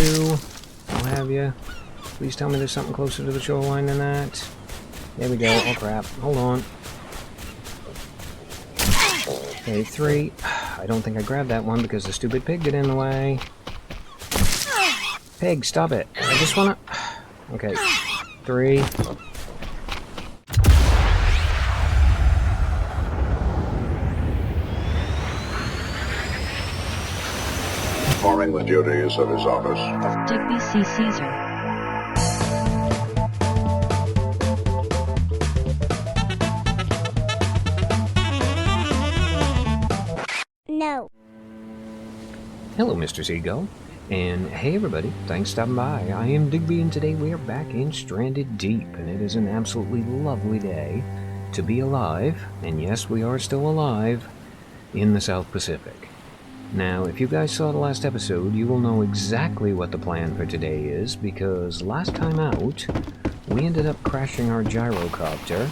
you. I'll have you. Please tell me there's something closer to the shoreline than that. There we go. Oh crap. Hold on. Okay, 3. I don't think I grabbed that one because the stupid pig got in the way. Pig, stop it. I just wanna... Okay. 3. Performing the duties of his office. Digby C. Caesar. No. Hello, Mr. Seagull. And hey everybody, thanks for stopping by. I am Digby and today we are back in Stranded Deep, and it is an absolutely lovely day to be alive, and yes, we are still alive, in the South Pacific. Now, if you guys saw the last episode, you will know exactly what the plan for today is, because last time out, we ended up crashing our gyrocopter,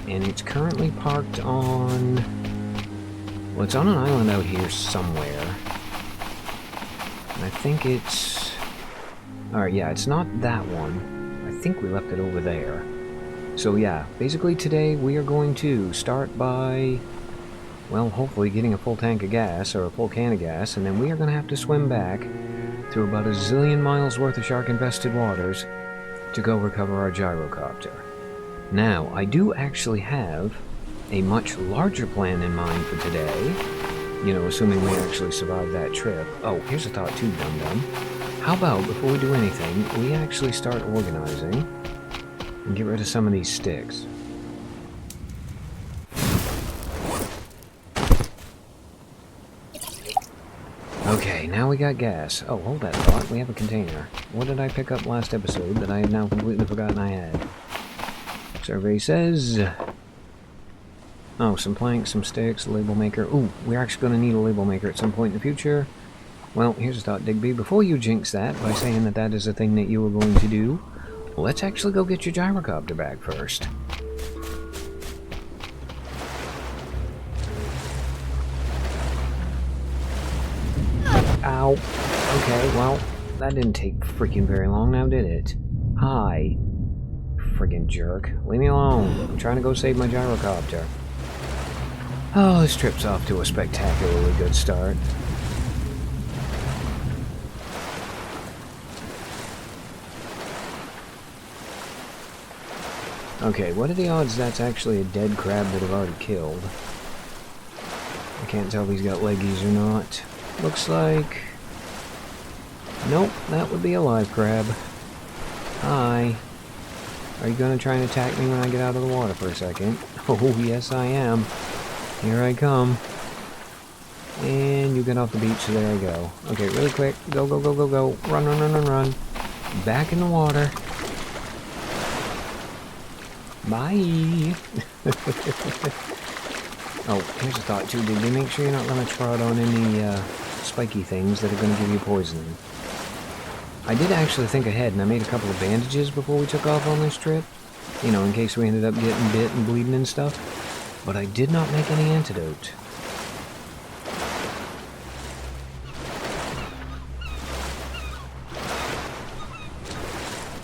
and it's currently parked on... well, it's on an island out here somewhere. I think it's... alright, yeah, it's not that one. I think we left it over there. So yeah, basically today we are going to start by, well, hopefully getting a full tank of gas, or a full can of gas, and then we are going to have to swim back through about a zillion miles worth of shark-infested waters to go recover our gyrocopter. Now, I do actually have a much larger plan in mind for today. You know, assuming we actually survive that trip. Oh, here's a thought too, dum-dum. How about, before we do anything, we actually start organizing and get rid of some of these sticks. Okay, now we got gas. Oh, hold that thought. We have a container. What did I pick up last episode that I have now completely forgotten I had? Survey says... oh, some planks, some sticks, a label maker. Ooh, we're actually going to need a label maker at some point in the future. Well, here's a thought, Digby. Before you jinx that by saying that that is a thing that you were going to do, let's actually go get your gyrocopter back first. Ow. Okay, well, that didn't take freaking very long now, did it? Hi. Friggin' jerk. Leave me alone. I'm trying to go save my gyrocopter. Oh, this trip's off to a spectacularly good start. Okay, what are the odds that's actually a dead crab that I've already killed? I can't tell if he's got leggies or not. Looks like... nope, that would be a live crab. Hi. Are you going to try and attack me when I get out of the water for a second? Oh, yes I am. Here I come. And you get off the beach, so there I go. Okay, really quick. Go, go, go, go, go. Run, run, run, run, run. Back in the water. Bye. Oh, here's a thought too, Digby. Make sure you're not going to trod on any spiky things that are going to give you poisoning. I did actually think ahead, and I made a couple of bandages before we took off on this trip. You know, in case we ended up getting bit and bleeding and stuff. But I did not make any antidote.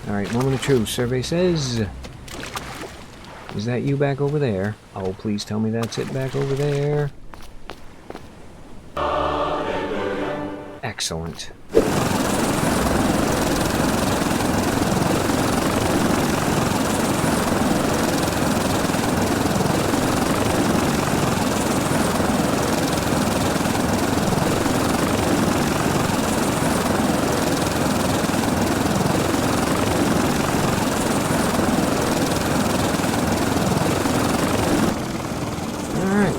Alright, moment of truth. Survey says... is that you back over there? Oh, please tell me that's it back over there. Excellent.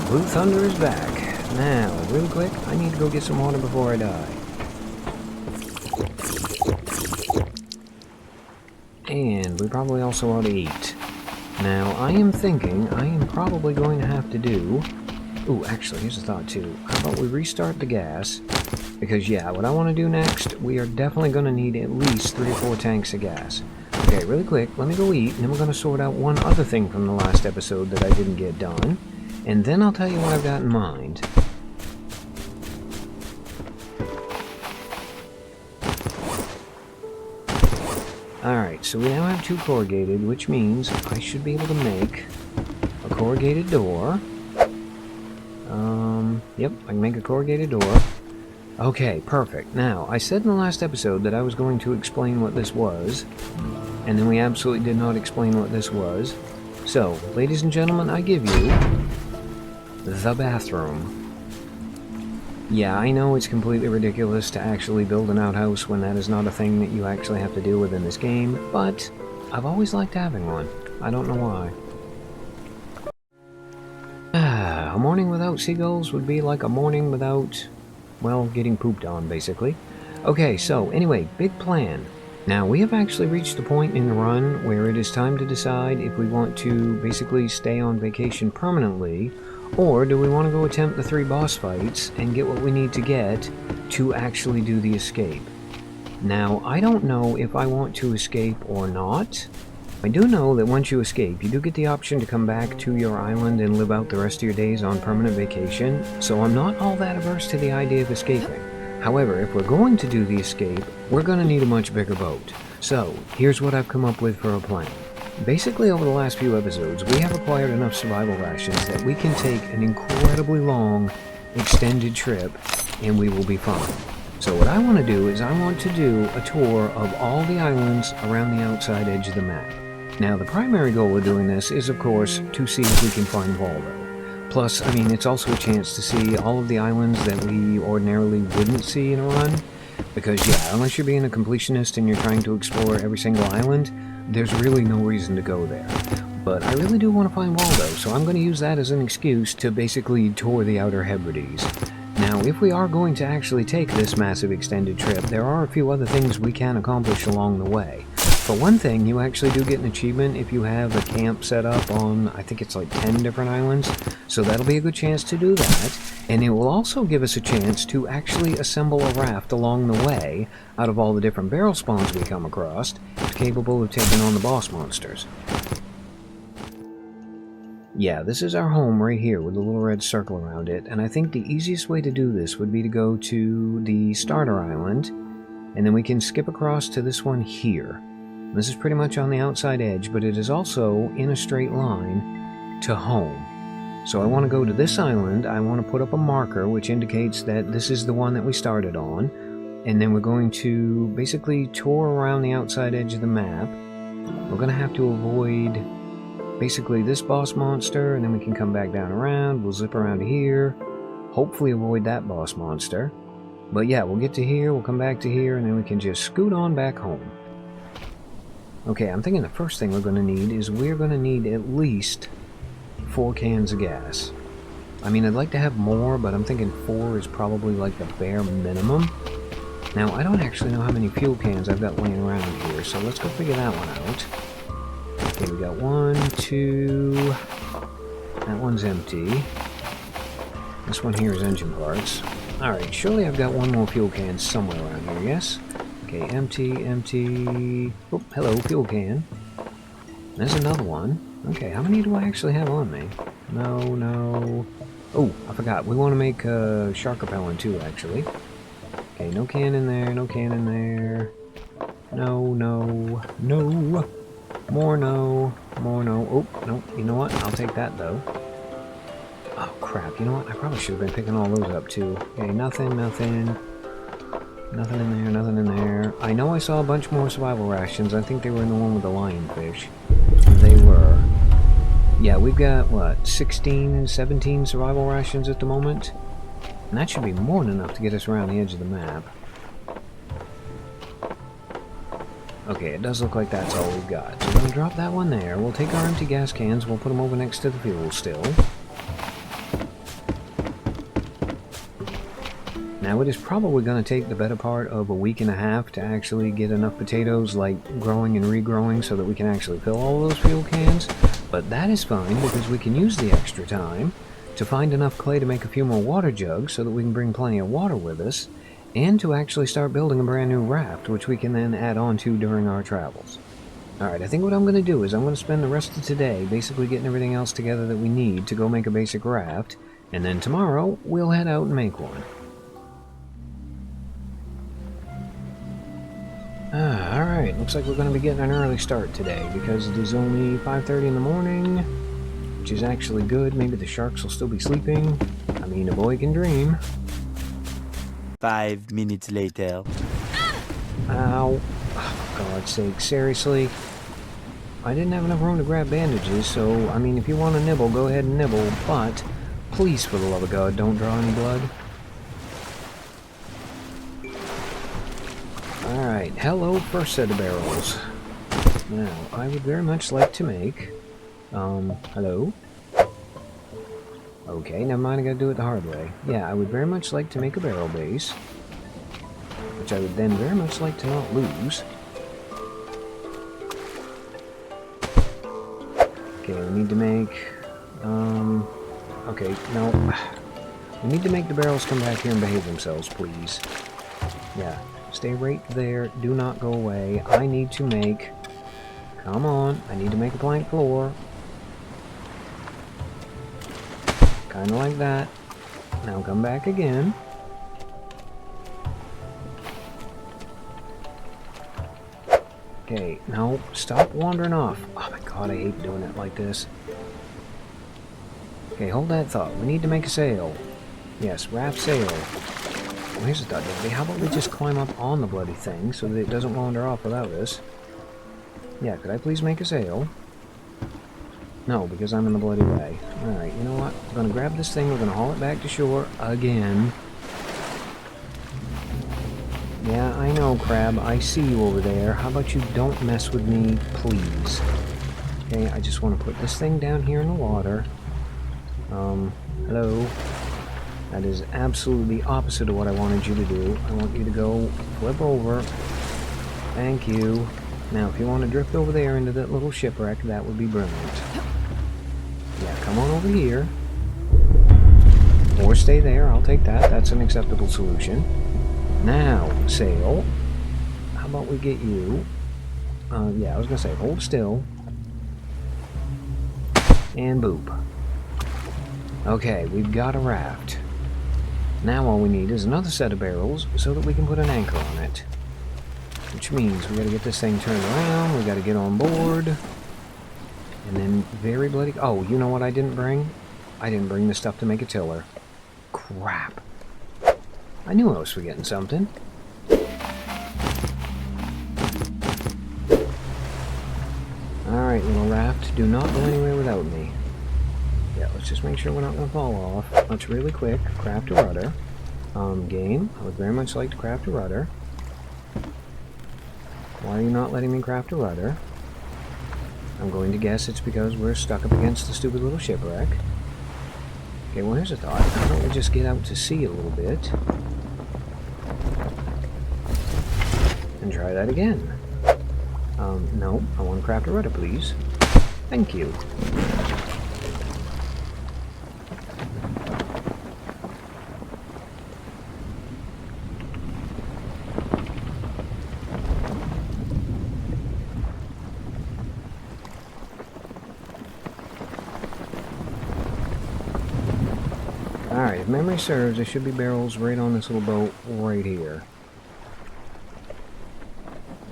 Blue Thunder is back. Now, real quick, I need to go get some water before I die. And we probably also ought to eat. Now, I am thinking I am probably going to have to do... ooh, actually, here's a thought too. How about we restart the gas? Because, yeah, what I want to do next, we are definitely going to need at least 3 or 4 tanks of gas. Okay, really quick, let me go eat, and then we're going to sort out one other thing from the last episode that I didn't get done. And then I'll tell you what I've got in mind. Alright, so we now have 2 corrugated, which means I should be able to make a corrugated door. Yep, I can make a corrugated door. Okay, perfect. Now, I said in the last episode that I was going to explain what this was, and then we absolutely did not explain what this was. So, ladies and gentlemen, I give you the bathroom. Yeah, I know it's completely ridiculous to actually build an outhouse when that is not a thing that you actually have to deal with in this game, but I've always liked having one. I don't know why. A morning without seagulls would be like a morning without, well, getting pooped on, basically. Okay, so anyway, big plan. Now, we have actually reached the point in the run where it is time to decide if we want to basically stay on vacation permanently, or do we want to go attempt the 3 boss fights and get what we need to get to actually do the escape. Now, I don't know if I want to escape or not. I do know that once you escape, you do get the option to come back to your island and live out the rest of your days on permanent vacation, so I'm not all that averse to the idea of escaping. However, if we're going to do the escape, we're going to need a much bigger boat. So, here's what I've come up with for a plan. Basically, over the last few episodes, we have acquired enough survival rations that we can take an incredibly long, extended trip, and we will be fine. So what I want to do is I want to do a tour of all the islands around the outside edge of the map. Now, the primary goal of doing this is, of course, to see if we can find Waldo. Plus, I mean, it's also a chance to see all of the islands that we ordinarily wouldn't see in a run. Because, yeah, unless you're being a completionist and you're trying to explore every single island, there's really no reason to go there. But I really do want to find Waldo, so I'm going to use that as an excuse to basically tour the Outer Hebrides. Now, if we are going to actually take this massive extended trip, there are a few other things we can accomplish along the way. For one thing, you actually do get an achievement if you have a camp set up on, I think it's like 10 different islands, so that'll be a good chance to do that. And it will also give us a chance to actually assemble a raft along the way out of all the different barrel spawns we come across, capable of taking on the boss monsters. Yeah, this is our home right here with a little red circle around it, and I think the easiest way to do this would be to go to the starter island, and then we can skip across to this one here. This is pretty much on the outside edge, but it is also in a straight line to home. So I want to go to this island, I want to put up a marker which indicates that this is the one that we started on, and then we're going to basically tour around the outside edge of the map. We're going to have to avoid basically this boss monster, and then we can come back down around, we'll zip around to here, hopefully avoid that boss monster. But yeah, we'll get to here, we'll come back to here, and then we can just scoot on back home. Okay, I'm thinking the first thing we're going to need is we're going to need at least 4 cans of gas. I mean, I'd like to have more, but I'm thinking 4 is probably like the bare minimum. Now, I don't actually know how many fuel cans I've got laying around here, so let's go figure that one out. Okay, we got 1, 2... That one's empty. This one here is engine parts. Alright, surely I've got 1 more fuel can somewhere around here, yes? Okay, empty, empty... Oh, hello, fuel can. There's another one. Okay, how many do I actually have on me? No... Oh, I forgot. We want to make shark repellent too, actually. Okay, no can in there, no can in there. No. More no. Oh, no, you know what? I'll take that, though. Oh, crap. You know what? I probably should have been picking all those up, too. Okay, nothing. Nothing in there. I know I saw a bunch more survival rations. I think they were in the one with the lionfish. They were. Yeah, we've got, what, 16, 17 survival rations at the moment? And that should be more than enough to get us around the edge of the map. Okay, it does look like that's all we've got. So we're going to drop that one there. We'll take our empty gas cans. We'll put them over next to the fuel still. Now, it is probably going to take the better part of a week and a half to actually get enough potatoes, like, growing and regrowing so that we can actually fill all of those fuel cans. But that is fine, because we can use the extra time to find enough clay to make a few more water jugs so that we can bring plenty of water with us, and to actually start building a brand new raft, which we can then add on to during our travels. Alright, I think what I'm going to do is I'm going to spend the rest of today basically getting everything else together that we need to go make a basic raft, and then tomorrow we'll head out and make one. Alright. Alright, looks like we're going to be getting an early start today because it is only 5:30 in the morning, which is actually good. Maybe the sharks will still be sleeping. I mean, a boy can dream. 5 minutes later. Ow. Oh, for God's sake, seriously? I didn't have enough room to grab bandages, so, I mean, if you want to nibble, go ahead and nibble, but please, for the love of God, don't draw any blood. Alright, hello, first set of barrels. Now, I would very much like to make... hello? Okay, never mind, I gotta do it the hard way. Yeah, I would very much like to make a barrel base, which I would then very much like to not lose. Okay, we need to make... okay, no. We need to make the barrels come back here and behave themselves, please. Yeah. Stay right there. Do not go away. I need to make... Come on. I need to make a plank floor. Kind of like that. Now come back again. Okay, now stop wandering off. Oh my god, I hate doing it like this. Okay, hold that thought. We need to make a sail. Yes, raft sail. Well, here's a thought, Digby. How about we just climb up on the bloody thing so that it doesn't wander off without us? Yeah, could I please make a sail? No, because I'm in the bloody way. Alright, you know what? We're going to grab this thing, we're going to haul it back to shore again. Yeah, I know, Crab. I see you over there. How about you don't mess with me, please? Okay, I just want to put this thing down here in the water. Hello? That is absolutely opposite of what I wanted you to do. I want you to go flip over. Thank you. Now, if you want to drift over there into that little shipwreck, that would be brilliant. Yeah, come on over here. Or stay there. I'll take that. That's an acceptable solution. Now, sail. How about we get you? Yeah, I was going to say, hold still. And boop. Okay, we've got a raft. Now all we need is another set of barrels so that we can put an anchor on it. Which means we gotta get this thing turned around, we gotta get on board. And then very bloody... Oh, you know what I didn't bring? I didn't bring the stuff to make a tiller. Crap. I knew I was forgetting something. Alright, little raft, do not go anywhere without me. Yeah, let's just make sure we're not going to fall off. Let's really quick craft a rudder. Game, I would very much like to craft a rudder. Why are you not letting me craft a rudder? I'm going to guess it's because we're stuck up against the stupid little shipwreck. Okay, well here's a thought. Why don't we just get out to sea a little bit? And try that again. No, I want to craft a rudder, please. Thank you. Alright, if memory serves, there should be barrels right on this little boat right here.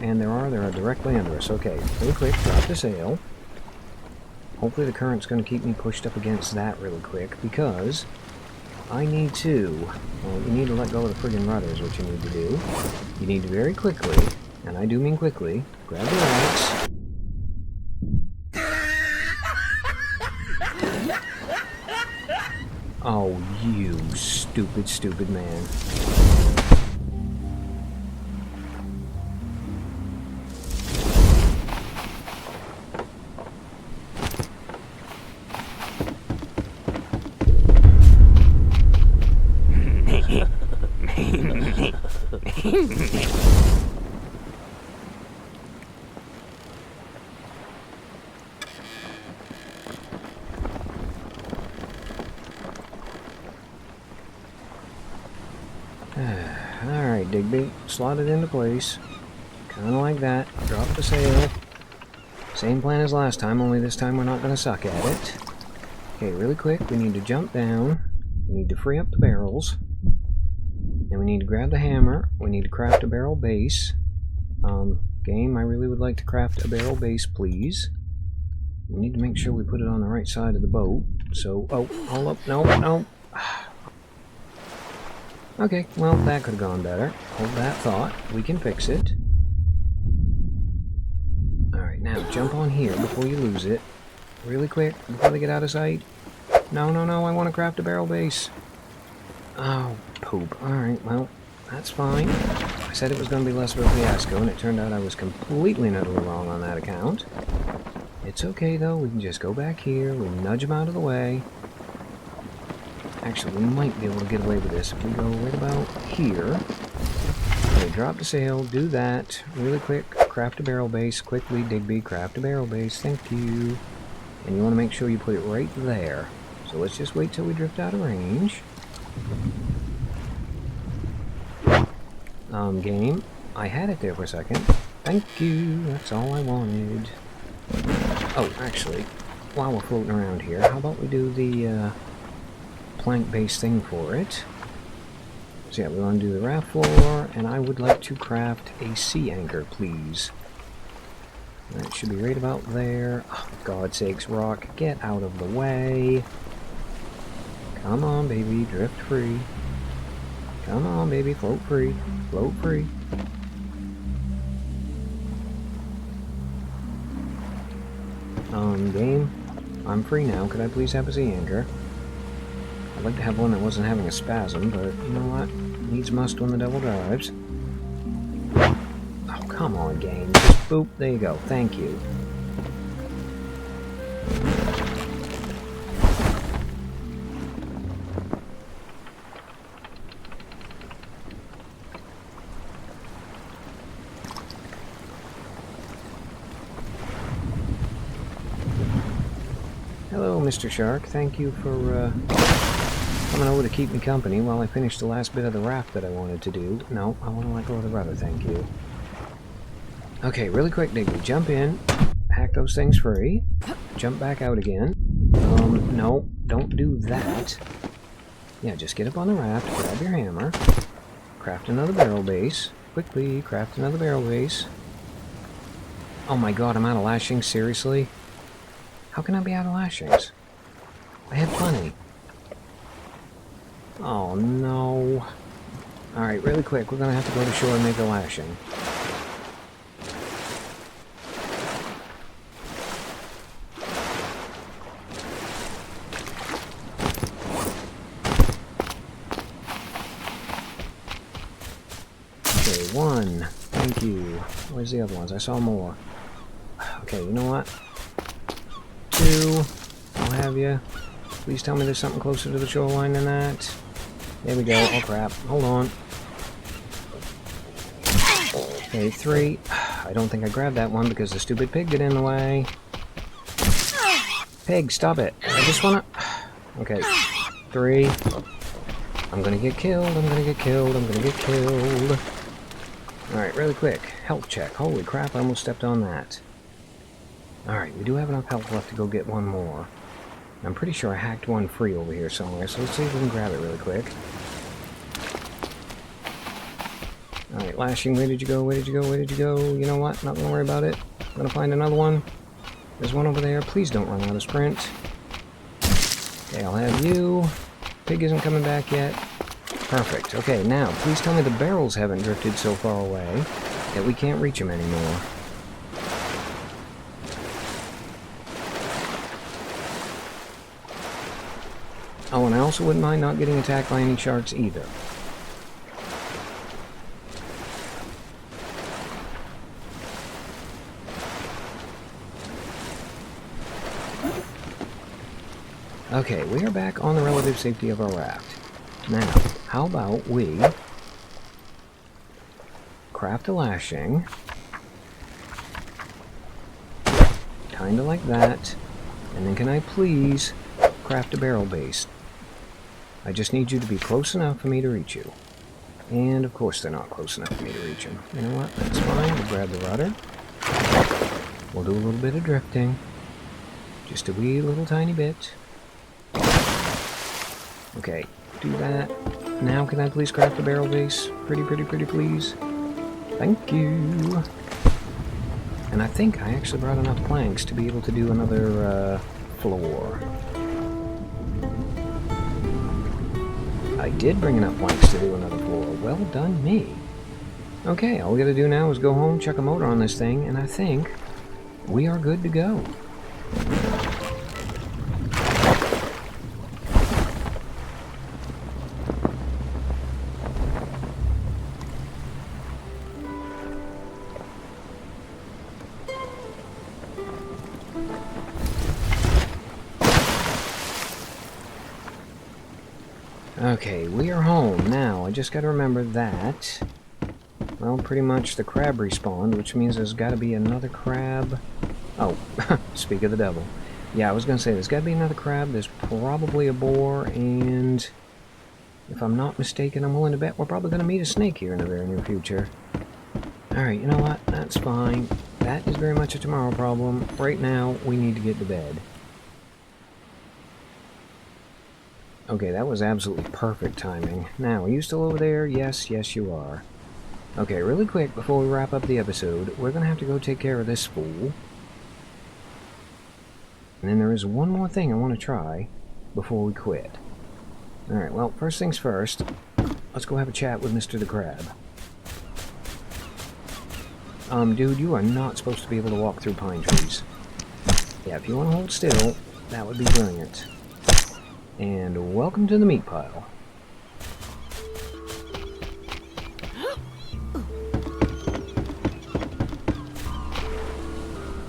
And there are directly under us. Okay, really quick, drop the sail. Hopefully the current's going to keep me pushed up against that really quick, because I need to... Well, you need to let go of the friggin' rudder is what you need to do. You need to very quickly, and I do mean quickly, grab the axe. Oh, you stupid, stupid man. Alright, Digby, slot it into place. Kinda like that. Drop the sail. Same plan as last time, only this time we're not gonna suck at it. Okay, really quick, we need to jump down. We need to free up the barrels. Then we need to grab the hammer. We need to craft a barrel base. Game, I really would like to craft a barrel base, please. We need to make sure we put it on the right side of the boat. So, oh, hold up, no. Okay, well, that could have gone better. Hold that thought. We can fix it. Alright, now jump on here before you lose it. Really quick, before they get out of sight. No, I want to craft a barrel base. Oh, poop. Alright, well, that's fine. I said it was going to be less of a fiasco, and it turned out I was completely and utterly wrong on that account. It's okay, though. We can just go back here. We nudge them out of the way. Actually, we might be able to get away with this if we go right about here. Okay, drop the sail, do that. Really quick, craft a barrel base. Quickly, Digby, craft a barrel base. Thank you. And you want to make sure you put it right there. So let's just wait till we drift out of range. Game. I had it there for a second. Thank you. That's all I wanted. Oh, actually, while we're floating around here, how about we do the plank-based thing for it? So yeah, we want to do the raft floor, and I would like to craft a sea anchor, please. That should be right about there. Oh, for God's sakes, rock, get out of the way. Come on, baby, drift free. Come on, baby, float free. Float free. Game, I'm free now. Could I please have a sea anchor? I'd like to have one that wasn't having a spasm, but you know what? Needs must when the devil drives. Oh, come on, game. Just boop. There you go. Thank you. Hello, Mr. Shark. Thank you for coming over to keep me company while I finish the last bit of the raft that I wanted to do. No, I want to let go of the rudder, thank you. Okay, really quick, Digby. Jump in, hack those things free, jump back out again. No, don't do that. Yeah, just get up on the raft, grab your hammer, craft another barrel base. Quickly, craft another barrel base. Oh my god, I'm out of lashings, seriously? How can I be out of lashings? I had plenty. Oh no. Alright, really quick, we're gonna have to go to shore and make a lashing. Okay, one. Thank you. Where's the other ones? I saw more. Okay, you know what? Two. I'll have you. Please tell me there's something closer to the shoreline than that. There we go. Oh crap. Hold on. Okay, three. I don't think I grabbed that one because the stupid pig got in the way. Pig, stop it. I just wanna... Okay. Three. I'm gonna get killed. I'm gonna get killed. I'm gonna get killed. Alright, really quick. Health check. Holy crap, I almost stepped on that. Alright, we do have enough health left to go get one more. I'm pretty sure I hacked one free over here somewhere, so let's see if we can grab it really quick. Alright, lashing, where did you go, where did you go, where did you go? You know what, not gonna worry about it. I'm gonna find another one. There's one over there, please don't run out of sprint. Okay, I'll have you. Pig isn't coming back yet. Perfect, okay, now, please tell me the barrels haven't drifted so far away that we can't reach them anymore. Oh, and I also wouldn't mind not getting attacked by any sharks either. Okay, we are back on the relative safety of our raft. Now, how about we craft a lashing, kinda like that, and then can I please craft a barrel base? I just need you to be close enough for me to reach you. And of course they're not close enough for me to reach them. You know what? That's fine. We'll grab the rudder. We'll do a little bit of drifting. Just a wee little tiny bit. Okay, do that. Now can I please craft a barrel base? Pretty please. Thank you. And I think I actually brought enough planks to be able to do another floor. I did bring enough planks to do another floor. Well done me. Okay, all we gotta do now is go home, check a motor on this thing, and I think we are good to go. Okay, we are home. Now, I just gotta remember that... Well, pretty much the crab respawned, which means there's gotta be another crab... Oh, speak of the devil. Yeah, I was gonna say, there's gotta be another crab, there's probably a boar, and... If I'm not mistaken, I'm willing to bet we're probably gonna meet a snake here in the very near future. Alright, you know what? That's fine. That is very much a tomorrow problem. Right now, we need to get to bed. Okay, that was absolutely perfect timing. Now, are you still over there? Yes, yes you are. Okay, really quick, before we wrap up the episode, we're gonna have to go take care of this fool. And then there is one more thing I want to try before we quit. Alright, well, first things first, let's go have a chat with Mr. the Crab. Dude, you are not supposed to be able to walk through pine trees. Yeah, if you want to hold still, that would be brilliant. And welcome to the meat pile.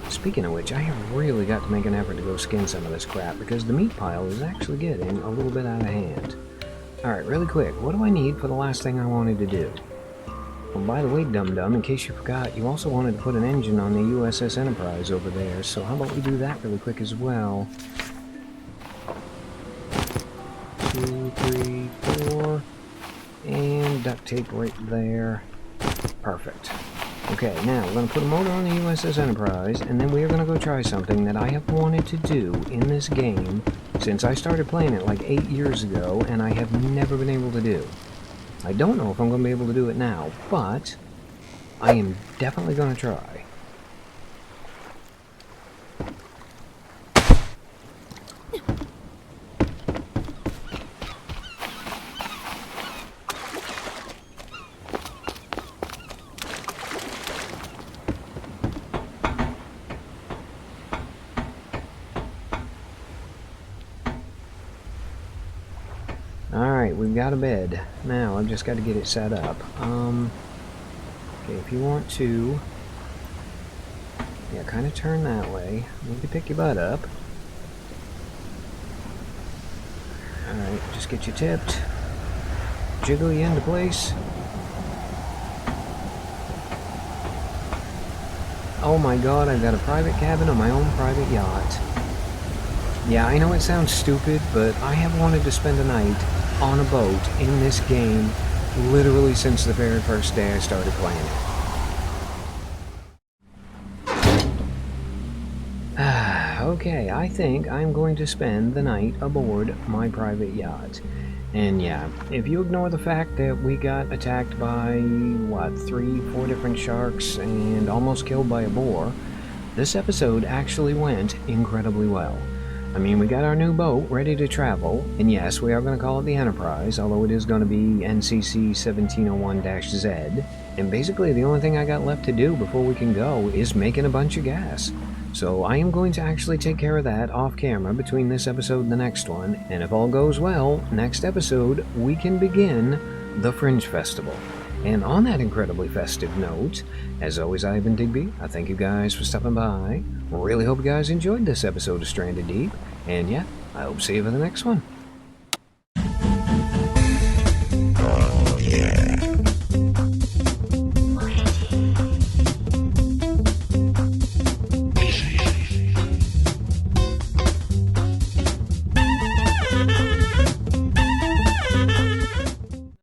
Speaking of which, I have really got to make an effort to go skin some of this crap, because the meat pile is actually getting a little bit out of hand. Alright, really quick, what do I need for the last thing I wanted to do? Well, by the way, dum-dum, in case you forgot, you also wanted to put an engine on the USS Enterprise over there, so how about we do that really quick as well? 2, 3, 4, and duct tape right there. Perfect. Okay, now we're going to put a motor on the USS Enterprise, and then we are going to go try something that I have wanted to do in this game since I started playing it like 8 years ago, and I have never been able to do. I don't know if I'm going to be able to do it now, but I am definitely going to try. Alright, we've got a bed. Now, I've just got to get it set up. Okay, if you want to... Yeah, kind of turn that way. I need to pick your butt up. Alright, just get you tipped. Jiggle you into place. Oh my god, I've got a private cabin on my own private yacht. Yeah, I know it sounds stupid, but I have wanted to spend a night on a boat in this game literally since the very first day I started playing it. Okay, I think I'm going to spend the night aboard my private yacht. And yeah, if you ignore the fact that we got attacked by, what, 3-4 different sharks and almost killed by a boar, this episode actually went incredibly well. I mean, we got our new boat ready to travel, and yes, we are going to call it the Enterprise, although it is going to be NCC 1701-Z, and basically the only thing I got left to do before we can go is making a bunch of gas. So I am going to actually take care of that off camera between this episode and the next one, and if all goes well, next episode we can begin the Fringe Festival. And on that incredibly festive note, as always, I have been Digby. I thank you guys for stopping by. Really hope you guys enjoyed this episode of Stranded Deep. And yeah, I hope to see you for the next one.